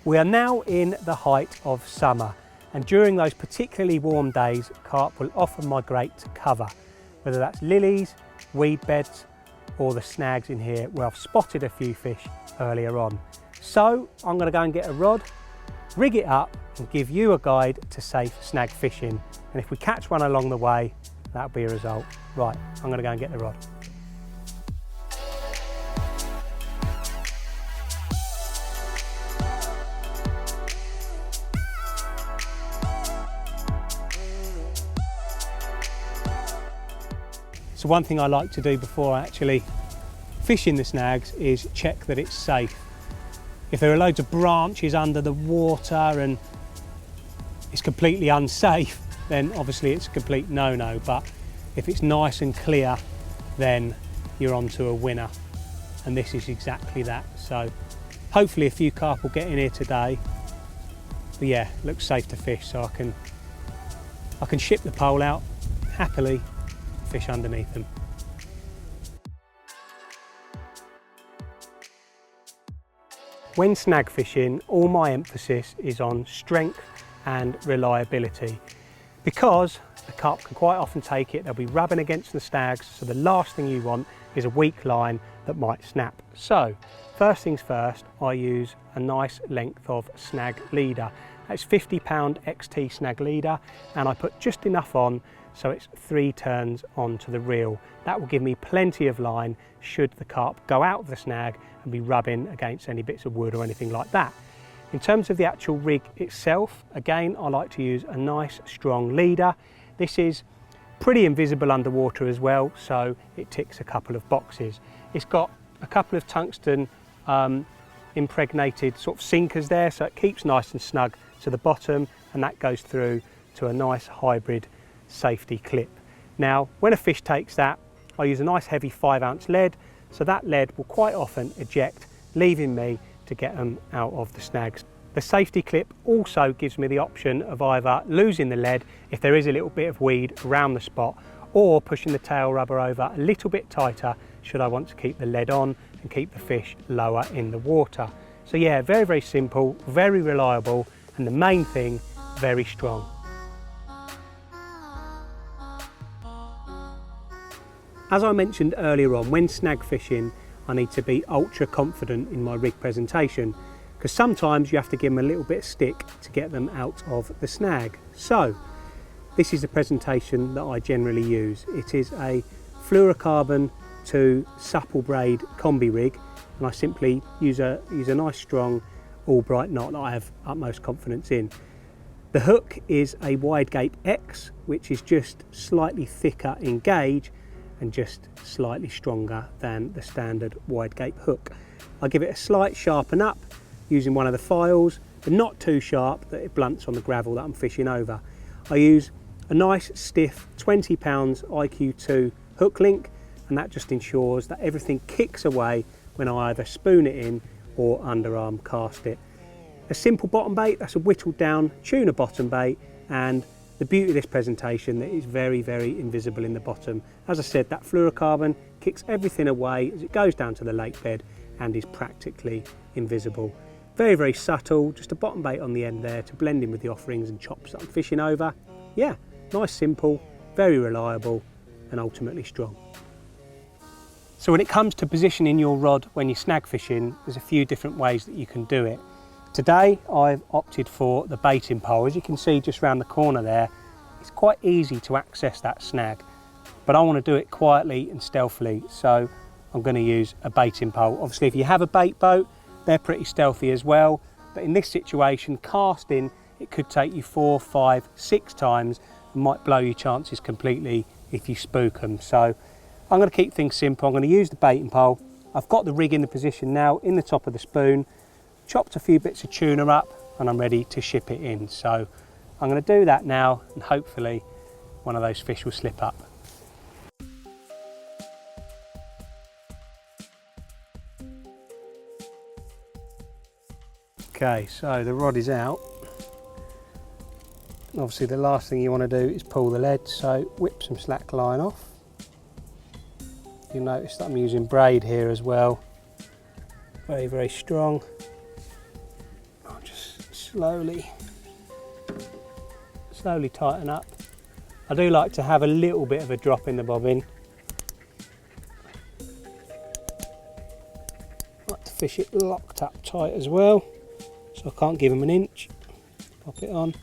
We are now in the height of summer, and during those particularly warm days, carp will often migrate to cover, whether that's lilies, weed beds, or the snags in here where I've spotted a few fish earlier on. So I'm going to go and get a rod, rig it up, and give you a guide to safe snag fishing. And if we catch one along the way, that'll be a result. Right, I'm going to go and get the rod. So one thing I like to do before I actually fish in the snags is check that it's safe. If there are loads of branches under the water and it's completely unsafe, then obviously it's a complete no-no. But if it's nice and clear, then you're onto a winner. And this is exactly that. So hopefully a few carp will get in here today. But yeah, looks safe to fish, so I can ship the pole out happily, fish underneath them. When snag fishing, all my emphasis is on strength and reliability, because the carp can quite often take it, they'll be rubbing against the snags, so the last thing you want is a weak line that might snap. So first things first, I use a nice length of snag leader. That's 50 pound XT snag leader, and I put just enough on so it's 3 turns onto the reel. That will give me plenty of line should the carp go out of the snag and be rubbing against any bits of wood or anything like that. In terms of the actual rig itself, again, I like to use a nice strong leader. This is pretty invisible underwater as well, so it ticks a couple of boxes. It's got a couple of tungsten impregnated sort of sinkers there, so it keeps nice and snug to the bottom, and that goes through to a nice hybrid safety clip. Now, when a fish takes that, I use a nice heavy 5-ounce lead, so that lead will quite often eject, leaving me to get them out of the snags. The safety clip also gives me the option of either losing the lead if there is a little bit of weed around the spot, or pushing the tail rubber over a little bit tighter should I want to keep the lead on and keep the fish lower in the water. So yeah, very, very simple, very reliable, and the main thing, very strong. As I mentioned earlier on, when snag fishing, I need to be ultra confident in my rig presentation, because sometimes you have to give them a little bit of stick to get them out of the snag. So this is the presentation that I generally use. It is a fluorocarbon to supple braid combi rig, and I simply use a nice strong all-bright knot that I have utmost confidence in. The hook is a wide gape X, which is just slightly thicker in gauge and just slightly stronger than the standard wide gape hook. I give it a slight sharpen up using one of the files, but not too sharp that it blunts on the gravel that I'm fishing over. I use a nice stiff 20 pounds IQ2 hook link, and that just ensures that everything kicks away when I either spoon it in or underarm cast it. A simple bottom bait, that's a whittled down tuna bottom bait, and the beauty of this presentation that is very, very invisible in the bottom. As I said, that fluorocarbon kicks everything away as it goes down to the lake bed and is practically invisible. Very, very subtle, just a bottom bait on the end there to blend in with the offerings and chops that I'm fishing over. Yeah, nice, simple, very reliable, and ultimately strong. So when it comes to positioning your rod when you're snag fishing, there's a few different ways that you can do it. Today I've opted for the baiting pole. As you can see just round the corner there, it's quite easy to access that snag, but I want to do it quietly and stealthily, so I'm going to use a baiting pole. Obviously if you have a bait boat, they're pretty stealthy as well, but in this situation, casting, it could take you 4, 5, 6 times and might blow your chances completely if you spook them. So I'm going to keep things simple. I'm going to use the baiting pole. I've got the rig in the position now in the top of the spoon, chopped a few bits of tuna up, and I'm ready to ship it in. So I'm going to do that now, and hopefully one of those fish will slip up. Okay, so the rod is out. Obviously the last thing you want to do is pull the lead, so whip some slack line off. You'll notice that I'm using braid here as well. Very, very strong. I'll just slowly tighten up. I do like to have a little bit of a drop in the bobbin. I like to fish it locked up tight as well, so I can't give them an inch. Pop it on.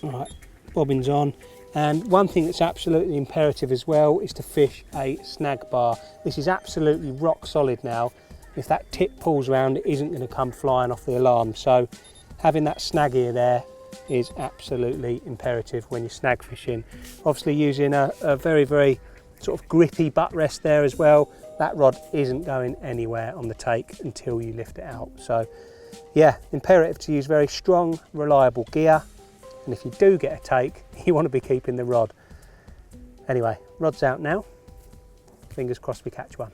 Alright, bobbin's on. And one thing that's absolutely imperative as well is to fish a snag bar. This is absolutely rock solid now. If that tip pulls around, it isn't going to come flying off the alarm. So having that snag ear there is absolutely imperative when you're snag fishing. Obviously using a very, very sort of grippy butt rest there as well. That rod isn't going anywhere on the take until you lift it out. So yeah, imperative to use very strong, reliable gear. And if you do get a take, you want to be keeping the rod. Anyway, rod's out now. Fingers crossed we catch one.